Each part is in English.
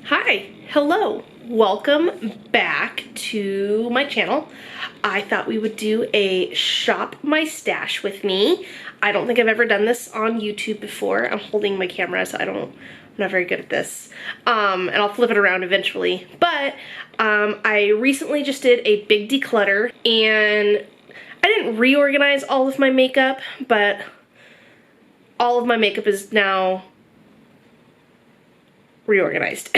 Hi, hello, welcome back to my channel. I thought we would do a shop my stash with me. I don't think I've ever done this on YouTube before. I'm holding my camera, so I'm not very good at this. And I'll flip it around eventually. But I recently just did a big declutter, and I didn't reorganize all of my makeup, but all of my makeup is now reorganized.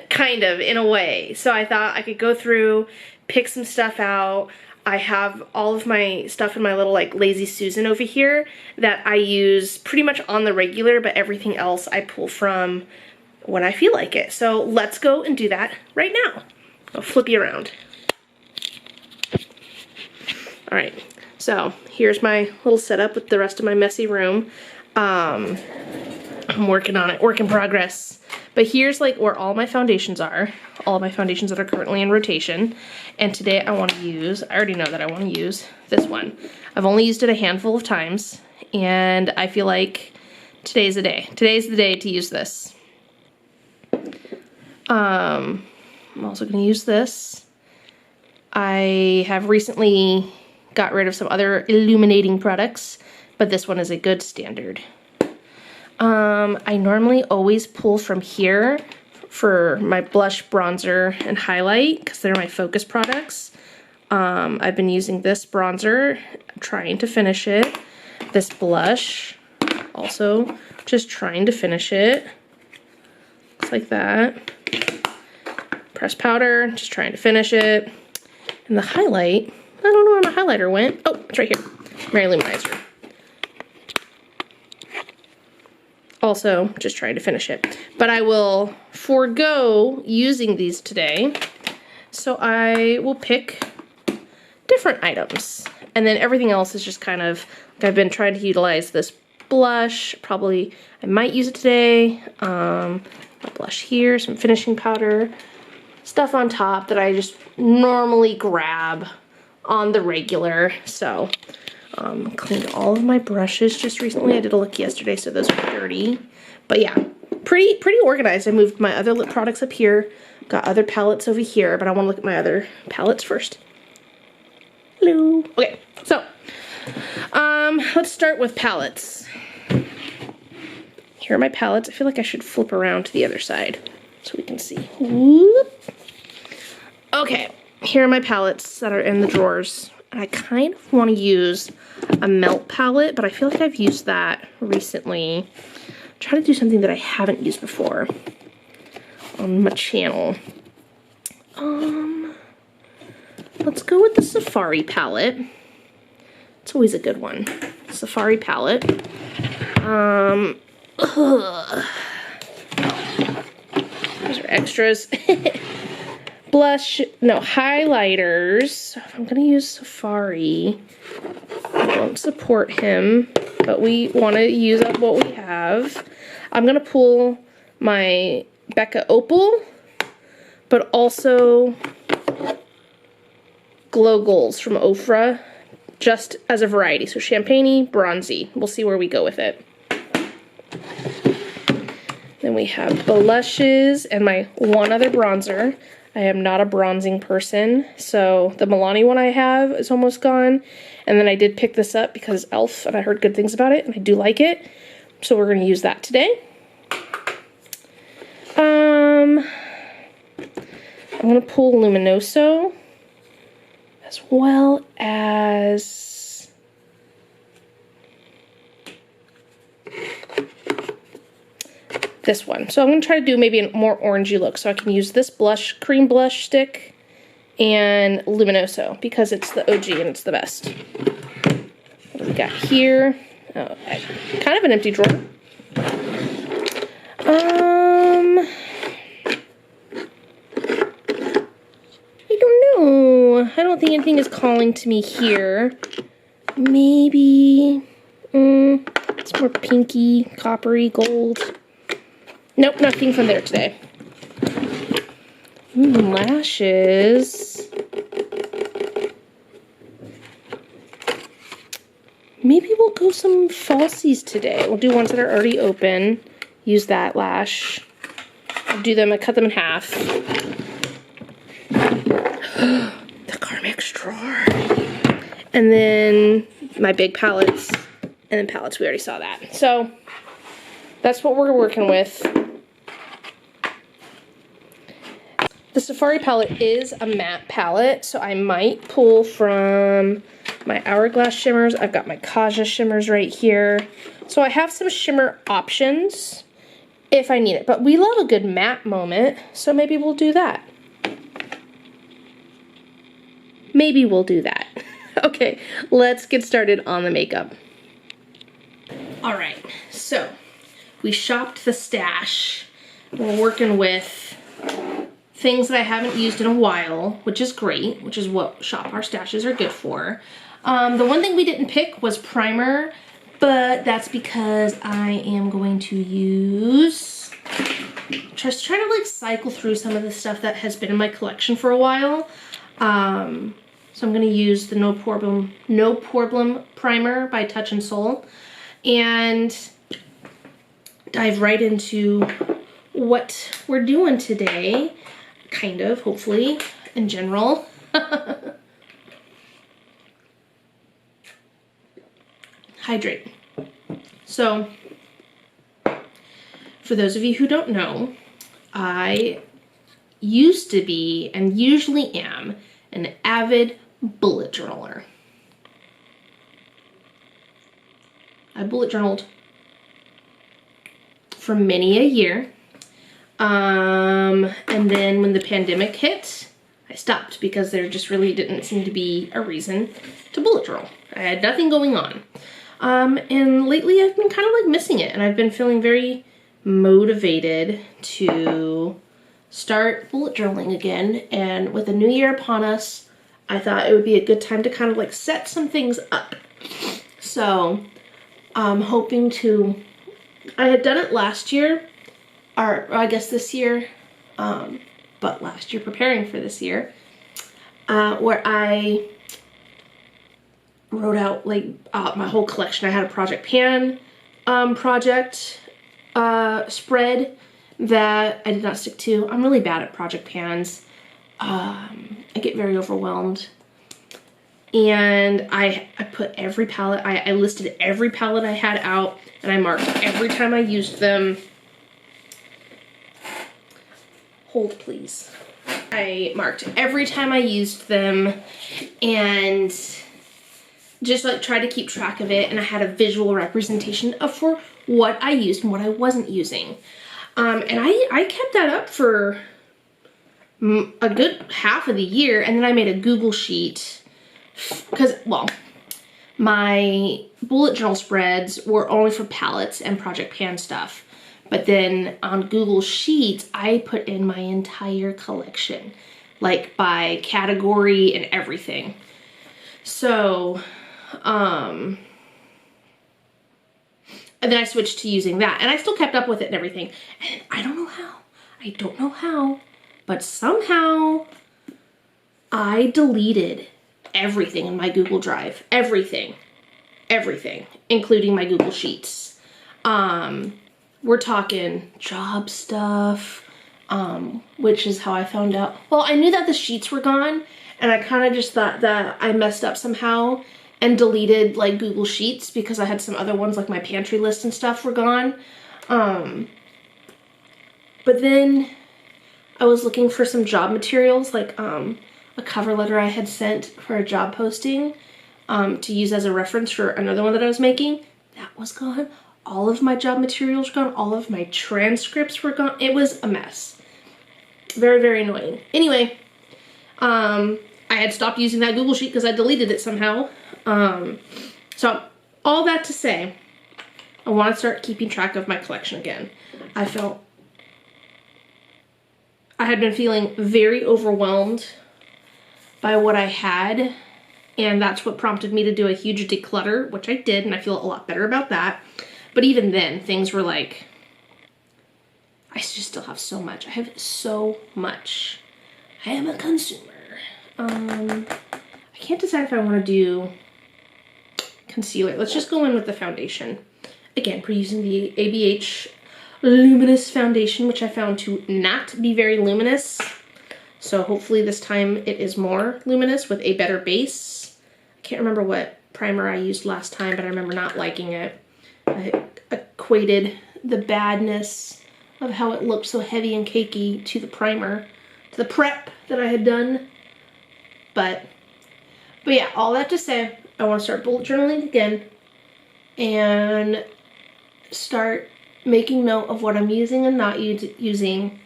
Kind of, in a way. So I thought I could go through, pick some stuff out. I have all of my stuff in my little like Lazy Susan over here that I use pretty much on the regular, but everything else I pull from when I feel like it. So let's go and do that right now. I'll flip you around. Alright, so here's my little setup with the rest of my messy room. I'm working on it, work in progress. But here's like where all my foundations are, all my foundations that are currently in rotation. And today I want to use, I already know that I want to use this one. I've only used it a handful of times, and I feel like today's the day. Today's the day to use this. I'm also going to use this. I have recently got rid of some other illuminating products, but this one is a good standard. I normally always pull from here for my blush, bronzer, and highlight because they're my focus products. I've been using this bronzer, I'm trying to finish it. This blush, also just trying to finish it. Looks like that. Pressed powder, just trying to finish it. And the highlight, I don't know where my highlighter went. Oh, it's right here. Mary Luminizer. Also, just trying to finish it. But I will forego using these today. So I will pick different items. And then everything else is just kind of, like I've been trying to utilize this blush. Probably, I might use it today. A blush here, some finishing powder. Stuff on top that I just normally grab on the regular. So, cleaned all of my brushes just recently. I did a look yesterday, so those are dirty. But yeah, pretty organized. I moved my other lip products up here. Got other palettes over here, but I want to look at my other palettes first. Hello. Okay, so let's start with palettes. Here are my palettes. I feel like I should flip around to the other side so we can see. Whoop. Okay, here are my palettes that are in the drawers. I kind of want to use a melt palette, but I feel like I've used that recently. I'm trying to do something that I haven't used before on my channel. Let's go with the Safari palette. It's always a good one. Safari palette. Those are extras. Blush, no, highlighters. So if I'm gonna use Safari, I won't support him, but we want to use up what we have. I'm gonna pull my Becca Opal, but also Glow Goals from Ofra, just as a variety. So champagne-y, bronzy. We'll see where we go with it. Then we have blushes and my one other bronzer. I am not a bronzing person, so the Milani one I have is almost gone. And then I did pick this up because e.l.f. and I heard good things about it, and I do like it. So we're going to use that today. I'm going to pull Luminoso, as well as this one. So I'm going to try to do maybe a more orangey look. So I can use this blush, cream blush stick, and Luminoso because it's the OG and it's the best. What do we got here? Oh, kind of an empty drawer. I don't know. I don't think anything is calling to me here. Maybe it's more pinky, coppery, gold. Nope, nothing from there today. Lashes. Maybe we'll go some falsies today. We'll do ones that are already open. Use that lash. do them, I cut them in half. The Carmex drawer. And then my big palettes, and then palettes, we already saw that. So that's what we're working with. The Safari palette is a matte palette, so I might pull from my Hourglass shimmers. I've got my Kaja shimmers right here. So I have some shimmer options if I need it, but we love a good matte moment, so maybe we'll do that. Maybe we'll do that. Okay, let's get started on the makeup. All right, so we shopped the stash. We're working with things that I haven't used in a while, which is great, which is what Shop Our Stashes are good for. The one thing we didn't pick was primer, but that's because I am going to use, just trying to like cycle through some of the stuff that has been in my collection for a while. So I'm gonna use the No Problem Primer by Touch and Soul and dive right into what we're doing today. Kind of, hopefully, in general. Hydrate. So, for those of you who don't know, I used to be, and usually am, an avid bullet journaler. I bullet journaled for many a year. And then when the pandemic hit, I stopped because there just really didn't seem to be a reason to bullet journal. I had nothing going on. And lately I've been kind of like missing it, and I've been feeling very motivated to start bullet journaling again. And with the new year upon us, I thought it would be a good time to kind of like set some things up. So I'm hoping to, I had done it last year, or I guess this year, but last year preparing for this year, where I wrote out like my whole collection. I had a Project Pan project spread that I did not stick to. I'm really bad at Project Pans. I get very overwhelmed. And I put every palette, I listed every palette I had out, and I marked every time I used them. Hold, please. I marked every time I used them and just like tried to keep track of it, and I had a visual representation of for what I used and what I wasn't using. And I kept that up for a good half of the year, and then I made a Google sheet because, well, my bullet journal spreads were only for palettes and Project Pan stuff. But then on Google Sheets, I put in my entire collection, like by category and everything. So, and then I switched to using that, and I still kept up with it and everything. And I don't know how, but somehow I deleted everything in my Google Drive, everything, including my Google Sheets. We're talking job stuff, which is how I found out. Well, I knew that the sheets were gone, and I kind of just thought that I messed up somehow and deleted like Google Sheets because I had some other ones like my pantry list and stuff were gone. But then I was looking for some job materials, like a cover letter I had sent for a job posting to use as a reference for another one that I was making. That was gone. All of my job materials were gone. All of my transcripts were gone. It was a mess. Very, very annoying. Anyway, I had stopped using that Google Sheet because I deleted it somehow. So all that to say, I want to start keeping track of my collection again. I had been feeling very overwhelmed by what I had, and that's what prompted me to do a huge declutter, which I did, and I feel a lot better about that. But even then, things were like, I just still have so much. I have so much. I am a consumer. I can't decide if I want to do concealer. Let's just go in with the foundation. Again, we're using the ABH luminous foundation, which I found to not be very luminous. So hopefully this time it is more luminous with a better base. I can't remember what primer I used last time, but I remember not liking it. I equated the badness of how it looked so heavy and cakey to the primer, to the prep that I had done. But yeah, all that to say, I want to start bullet journaling again and start making note of what I'm using and not using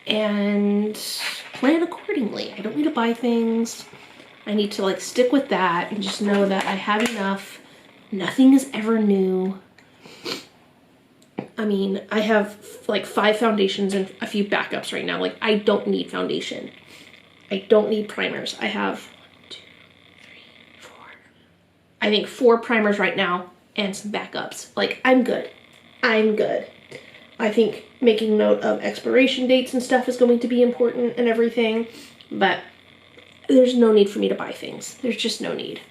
and plan accordingly. I don't need to buy things. I need to like stick with that and just know that I have enough. Nothing is ever new. I mean, I have like 5 foundations and a few backups right now. Like, I don't need foundation. I don't need primers. I have 1, 2, 3, 4. I think 4 primers right now and some backups. Like, I'm good. I'm good. I think making note of expiration dates and stuff is going to be important and everything, but there's no need for me to buy things. There's just no need.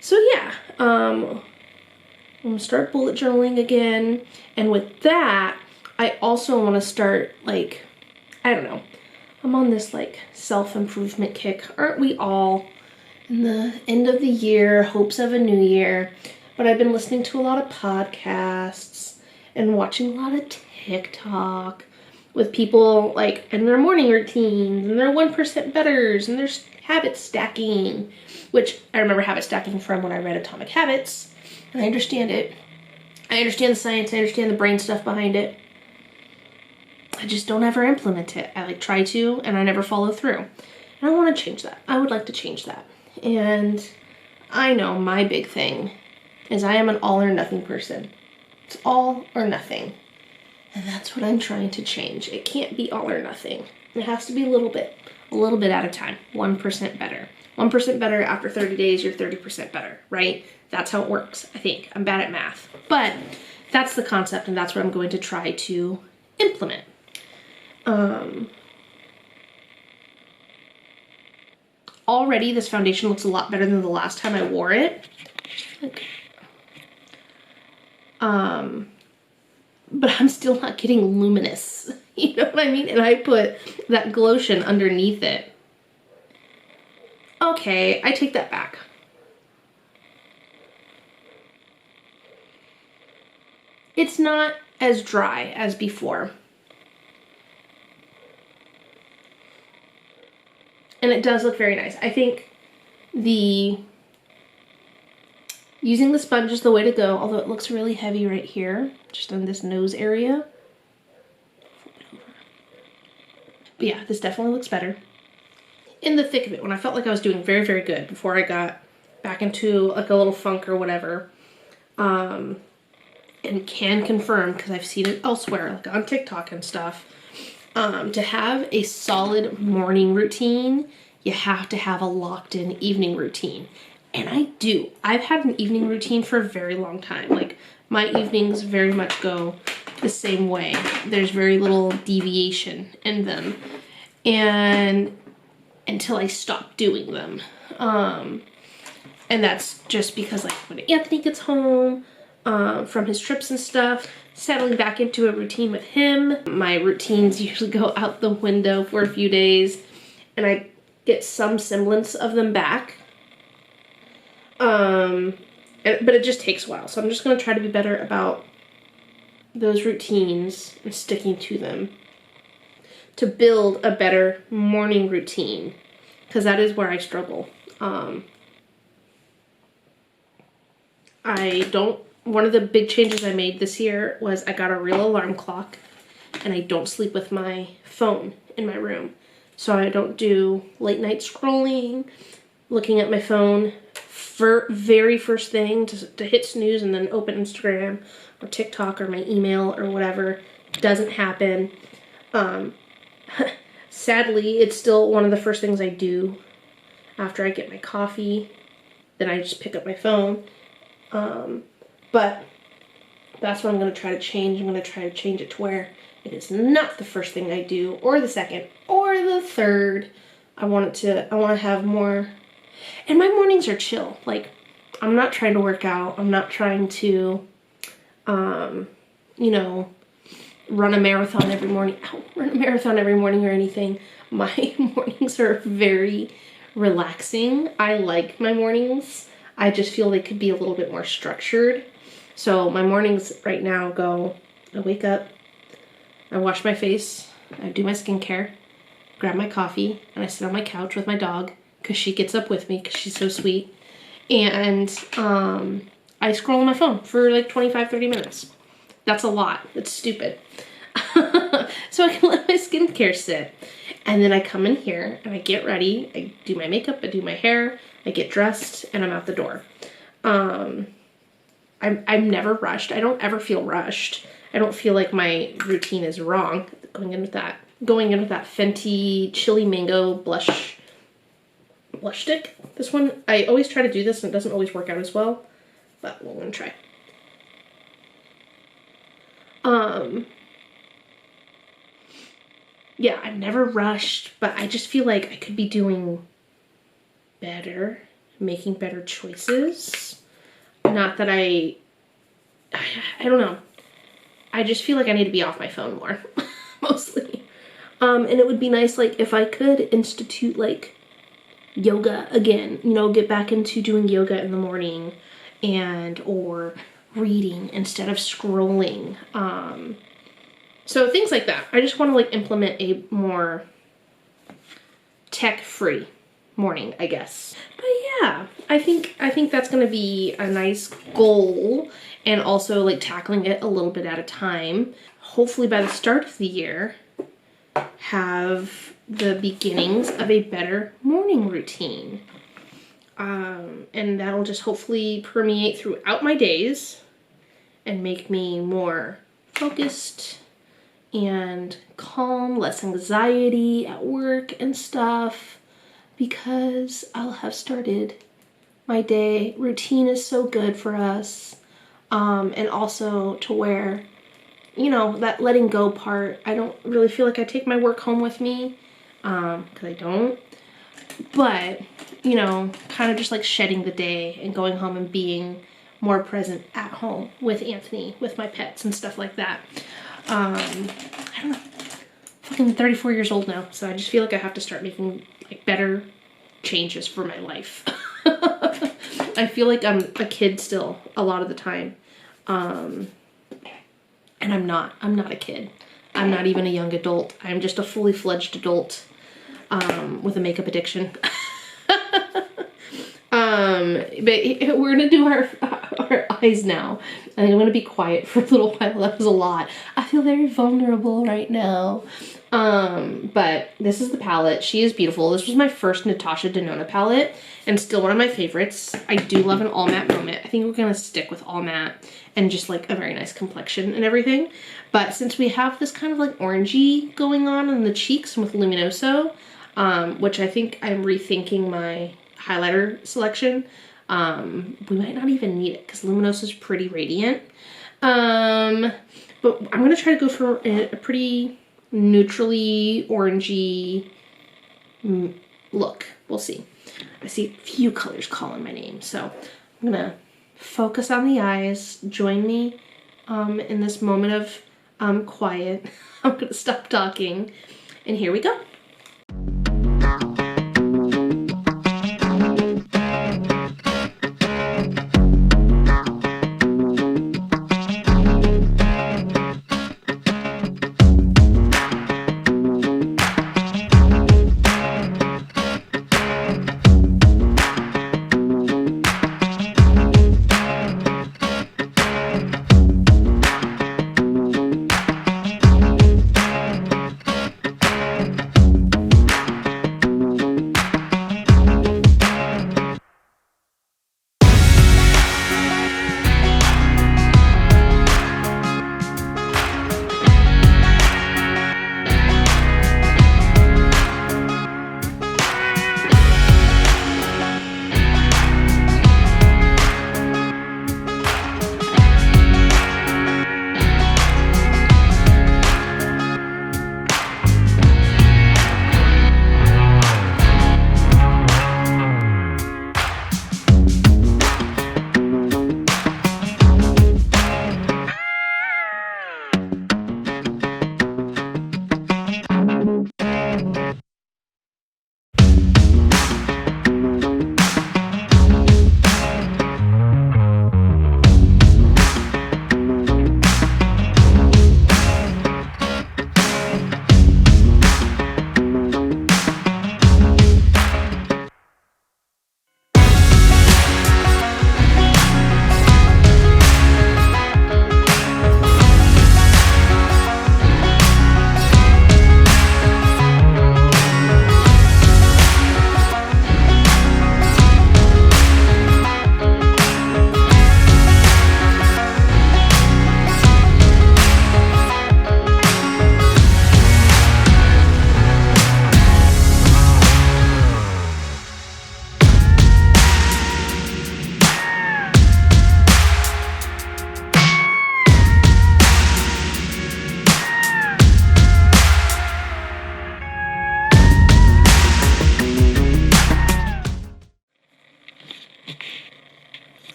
So yeah, I'm gonna start bullet journaling again, and with that, I also want to start, like, I don't know, I'm on this like self-improvement kick, aren't we all? In the end of the year, hopes of a new year. But I've been listening to a lot of podcasts and watching a lot of TikTok with people like in their morning routines and their 1% betters and their habit stacking, which I remember habit stacking from when I read Atomic Habits, and I understand it. I understand the science, I understand the brain stuff behind it. I just don't ever implement it. I like try to, and I never follow through. And I want to change that. I would like to change that. And I know my big thing is I am an all or nothing person. It's all or nothing. And that's what I'm trying to change. It can't be all or nothing. It has to be a little bit at a time. 1% better. 1% better after 30 days, you're 30% better, right? That's how it works, I think. I'm bad at math. But that's the concept, and that's what I'm going to try to implement. Already this foundation looks a lot better than the last time I wore it. But I'm still not getting luminous. You know what I mean? And I put that Glotion underneath it. Okay, I take that back. It's not as dry as before. And it does look very nice. I think using the sponge is the way to go, although it looks really heavy right here, just on this nose area. But yeah, this definitely looks better. In the thick of it, when I felt like I was doing very, very good before I got back into like a little funk or whatever, and can confirm, because I've seen it elsewhere, like on TikTok and stuff, to have a solid morning routine, you have to have a locked-in evening routine. And I do. I've had an evening routine for a very long time. Like, my evenings very much go the same way. There's very little deviation in them. And until I stop doing them. And that's just because, like, when Anthony gets home from his trips and stuff, settling back into a routine with him, my routines usually go out the window for a few days, and I get some semblance of them back. But it just takes a while, so I'm just going to try to be better about those routines and sticking to them to build a better morning routine, because that is where I struggle. One of the big changes I made this year was I got a real alarm clock, and I don't sleep with my phone in my room. So I don't do late night scrolling, looking at my phone for very first thing to hit snooze and then open Instagram or TikTok or my email or whatever. Doesn't happen. Sadly, it's still one of the first things I do after I get my coffee. Then I just pick up my phone. But that's what I'm going to try to change. I'm going to try to change it to where it is not the first thing I do, or the second, or the third. I want to have more, and my mornings are chill. Like, I'm not trying to work out. I'm not trying to you know, run a marathon every morning. I don't run a marathon every morning or anything. My mornings are very relaxing. I like my mornings. I just feel they could be a little bit more structured. So my mornings right now go, I wake up, I wash my face, I do my skincare, grab my coffee, and I sit on my couch with my dog because she gets up with me because she's so sweet. And I scroll on my phone for like 25-30 minutes. That's a lot. It's stupid. So I can let my skincare sit. And then I come in here and I get ready. I do my makeup, I do my hair, I get dressed, and I'm out the door. I'm never rushed. I don't ever feel rushed. I don't feel like my routine is wrong. Going in with that Fenty Chili Mango blush stick. This one, I always try to do this and it doesn't always work out as well, but we're gonna try. Yeah, I'm never rushed, but I just feel like I could be doing better, making better choices. Not that I don't know. I just feel like I need to be off my phone more, mostly. And it would be nice, like, if I could institute, like, yoga again, you know, get back into doing yoga in the morning or reading instead of scrolling. So things like that. I just want to, like, implement a more tech-free morning, I guess. But yeah, I think that's going to be a nice goal, and also like tackling it a little bit at a time. Hopefully by the start of the year, have the beginnings of a better morning routine. And that'll just hopefully permeate throughout my days and make me more focused and calm, less anxiety at work and stuff, because I'll have started my day. Routine is so good for us. And also to where, you know, that letting go part, I don't really feel like I take my work home with me, because I don't. But, you know, kind of just like shedding the day and going home and being more present at home with Anthony, with my pets and stuff like that. I don't know. Fucking 34 years old now, so I just feel like I have to start making like better changes for my life. I feel like I'm a kid still a lot of the time. And I'm not a kid. I'm not even a young adult. I'm just a fully fledged adult with a makeup addiction. But we're gonna do our eyes now. And I'm gonna be quiet for a little while. That was a lot. I feel very vulnerable right now. But this is the palette. She is beautiful. This was my first Natasha Denona palette and still one of my favorites. I do love an all matte moment. I think we're gonna stick with all matte and just like a very nice complexion and everything. But since we have this kind of like orangey going on in the cheeks with Luminoso, which I think I'm rethinking my highlighter selection. We might not even need it because Luminoso is pretty radiant. But I'm gonna try to go for a pretty neutrally orangey look. We'll see. I see a few colors calling my name, so I'm gonna focus on the eyes. Join me in this moment of quiet. I'm gonna stop talking, and here we go.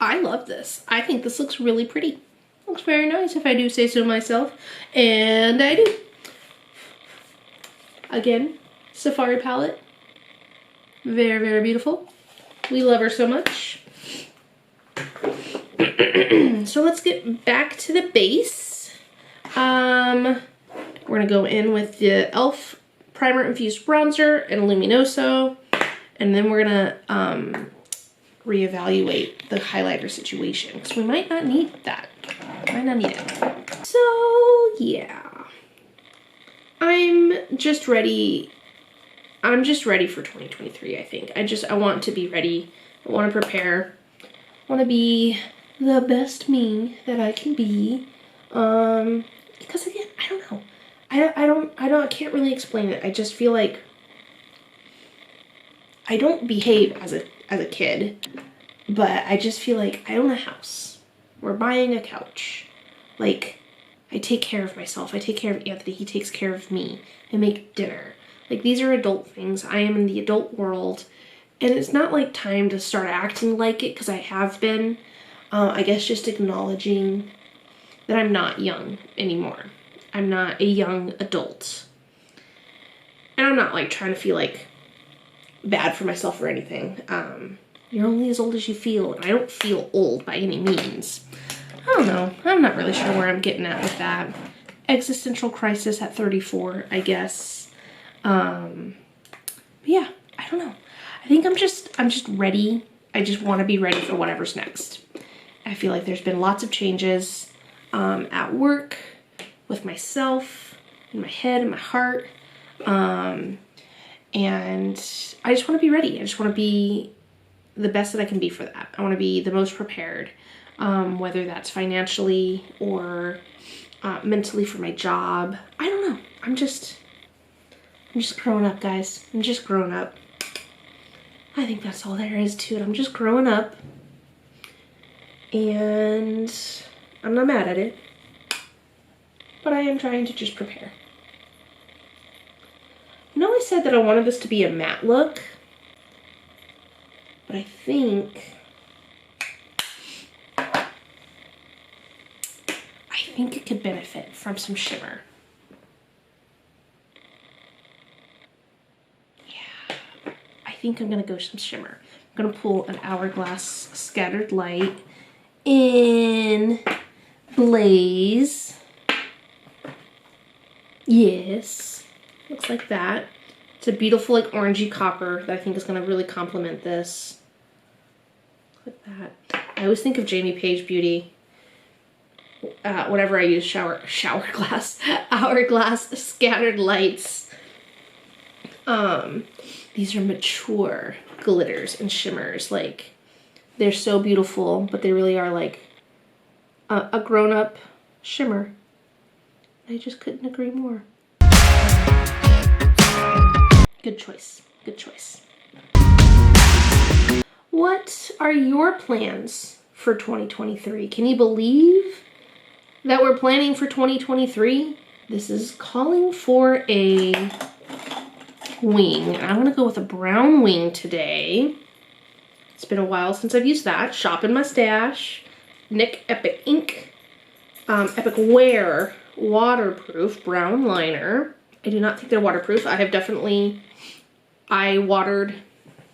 I love this. I think this looks really pretty. Looks very nice if I do say so myself. And I do. Again, Safari palette. Very, very beautiful. We love her so much. So let's get back to the base. We're gonna go in with the e.l.f. Primer Infused Bronzer and Luminoso. And then we're gonna reevaluate the highlighter situation because we might not need that. Might not need it. So yeah, I'm just ready for 2023. I think I want to be ready. I want to prepare. I want to be the best me that I can be. Because again, I don't know. I can't really explain it. I just feel like I don't behave as a kid, but I just feel like I own a house. We're buying a couch. Like, I take care of myself. I take care of Anthony. He takes care of me. I make dinner. Like, these are adult things. I am in the adult world. And it's not like time to start acting like it, because I have been. I guess just acknowledging that I'm not young anymore. I'm not a young adult. And I'm not like trying to feel like bad for myself or anything. You're only as old as you feel, and I don't feel old by any means. I don't know. I'm not really sure where I'm getting at with that. Existential crisis at 34, I guess. But yeah, I don't know. I think I'm just ready. I just want to be ready for whatever's next. I feel like there's been lots of changes at work, with myself, in my head, in my heart. And I just want to be ready. I just want to be the best that I can be for that. I want to be the most prepared, whether that's financially or mentally for my job. I don't know. I'm just growing up, guys. I'm just growing up. I think that's all there is to it. I'm just growing up, and I'm not mad at it, but I am trying to just prepare. I know I said that I wanted this to be a matte look, but I think it could benefit from some shimmer. Yeah, I think I'm gonna go some shimmer. I'm gonna pull an Hourglass Scattered Light in Blaze. Yes, looks like that. It's a beautiful like orangey copper that I think is gonna really complement this. Look at that. I always think of Jamie Page Beauty whenever I use Hourglass Scattered Lights. These are mature glitters and shimmers. Like, they're so beautiful, but they really are like a grown-up shimmer. I just couldn't agree more. Good choice. Good choice. What are your plans for 2023? Can you believe that we're planning for 2023? This is calling for a wing. I'm gonna go with a brown wing today. It's been a while since I've used that. Shop in my stash. NYX Epic Ink. Epic Wear waterproof brown liner. I do not think they're waterproof. I watered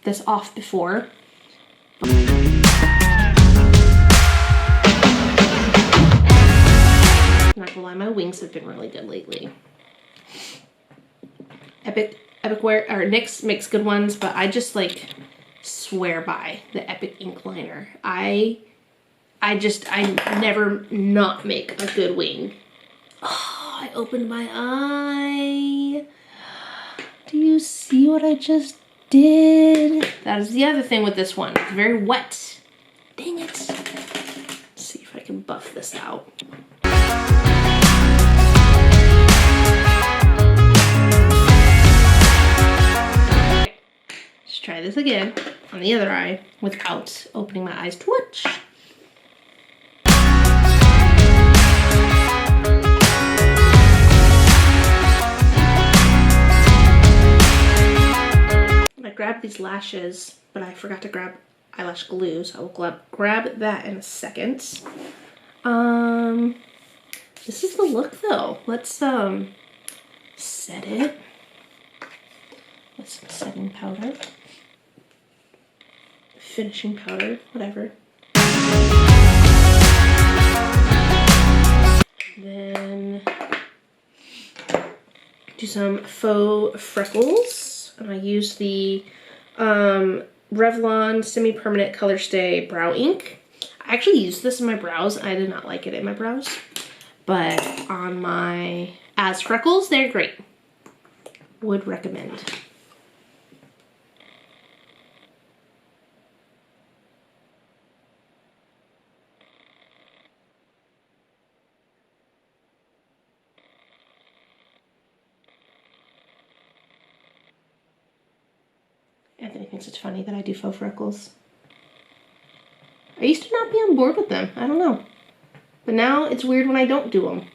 this off before. I'm not gonna lie, my wings have been really good lately. Epic Wear, or NYX makes good ones, but I just like swear by the Epic Ink liner. I never not make a good wing. Oh, I opened my eye. Do you see what I just did? That is the other thing with this one. It's very wet. Dang it. Let's see if I can buff this out. Okay. Let's try this again on the other eye without opening my eyes too much. I grabbed these lashes, but I forgot to grab eyelash glue, so I will grab that in a second. This is the look though. Let's set it with some setting powder, finishing powder, whatever. Then do some faux freckles, and I use the Revlon Semi-Permanent Color Stay Brow Ink. I actually used this in my brows. I did not like it in my brows, but on my as freckles, they're great. Would recommend. Anthony thinks it's funny that I do faux freckles. I used to not be on board with them. I don't know. But now it's weird when I don't do them.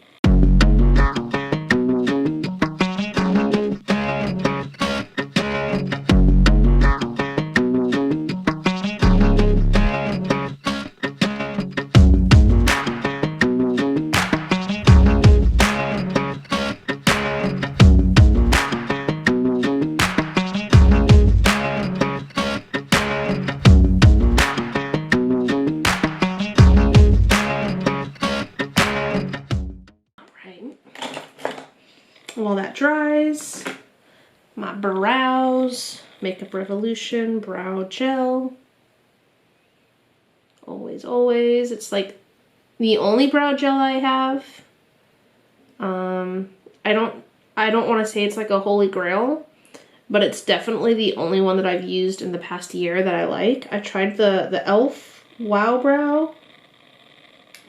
While that dries, my brows, Makeup Revolution Brow Gel. Always, always. It's like the only brow gel I have. I don't want to say it's like a holy grail, but it's definitely the only one that I've used in the past year that I like. I tried the e.l.f. Wow Brow.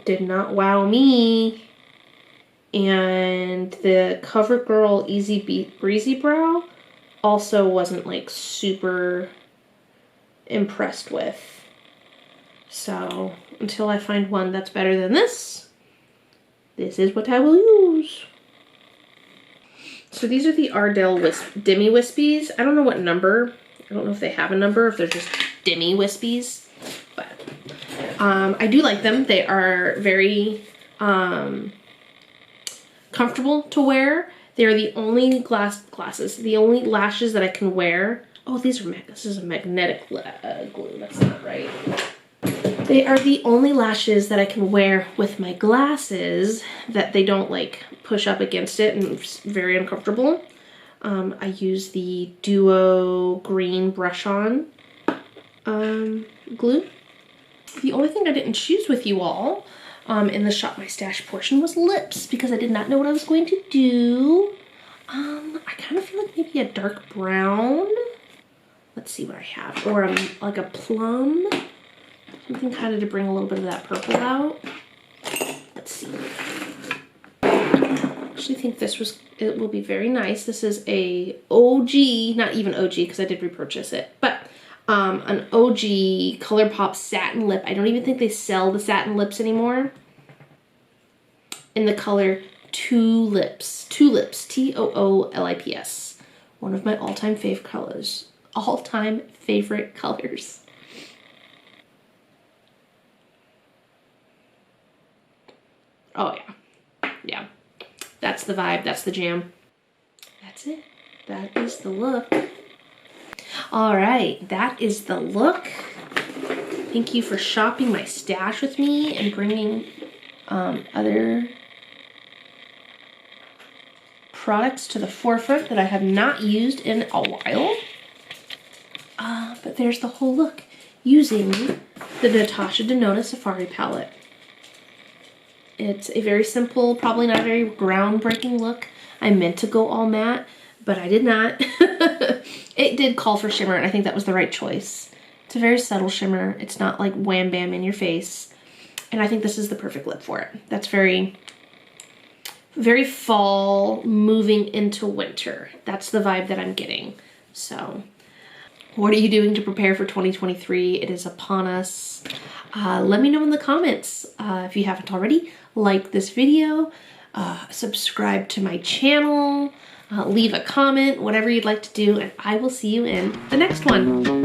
Did not wow me. And the CoverGirl Easy Breezy Brow also wasn't like super impressed with. So until I find one that's better than this is what I will use. So these are the Ardell Demi Wispies. I don't know what number. I don't know if they have a number, if they're just Demi Wispies. But I do like them. They are very comfortable to wear. They are the only the only lashes that I can wear. Oh, this is a magnetic glue. That's not right. They are the only lashes that I can wear with my glasses that they don't like push up against it, and it's very uncomfortable. I use the Duo Green Brush On glue. The only thing I didn't choose with you all in the Shop My Stash portion was lips, because I did not know what I was going to do. I kind of feel like maybe a dark brown. Let's see what I have. Or like a plum. Something kind of to bring a little bit of that purple out. Let's see. I actually think it will be very nice. This is a OG, not even OG because I did repurchase it, but an OG ColourPop satin lip. I don't even think they sell the satin lips anymore. In the color Tulips, Toolips. One of my all-time favorite colors. All-time favorite colors. Oh yeah, yeah. That's the vibe. That's the jam. That's it. That is the look. All right, that is the look. Thank you for shopping my stash with me and bringing other products to the forefront that I have not used in a while. But there's the whole look using the Natasha Denona Safari palette. It's a very simple, probably not a very groundbreaking look. I meant to go all matte, but I did not. It did call for shimmer, and I think that was the right choice. It's a very subtle shimmer. It's not like wham bam in your face. And I think this is the perfect lip for it. That's very, very fall, moving into winter. That's the vibe that I'm getting. So, what are you doing to prepare for 2023? It is upon us. Let me know in the comments if you haven't already. Like this video, subscribe to my channel, leave a comment, whatever you'd like to do, and I will see you in the next one.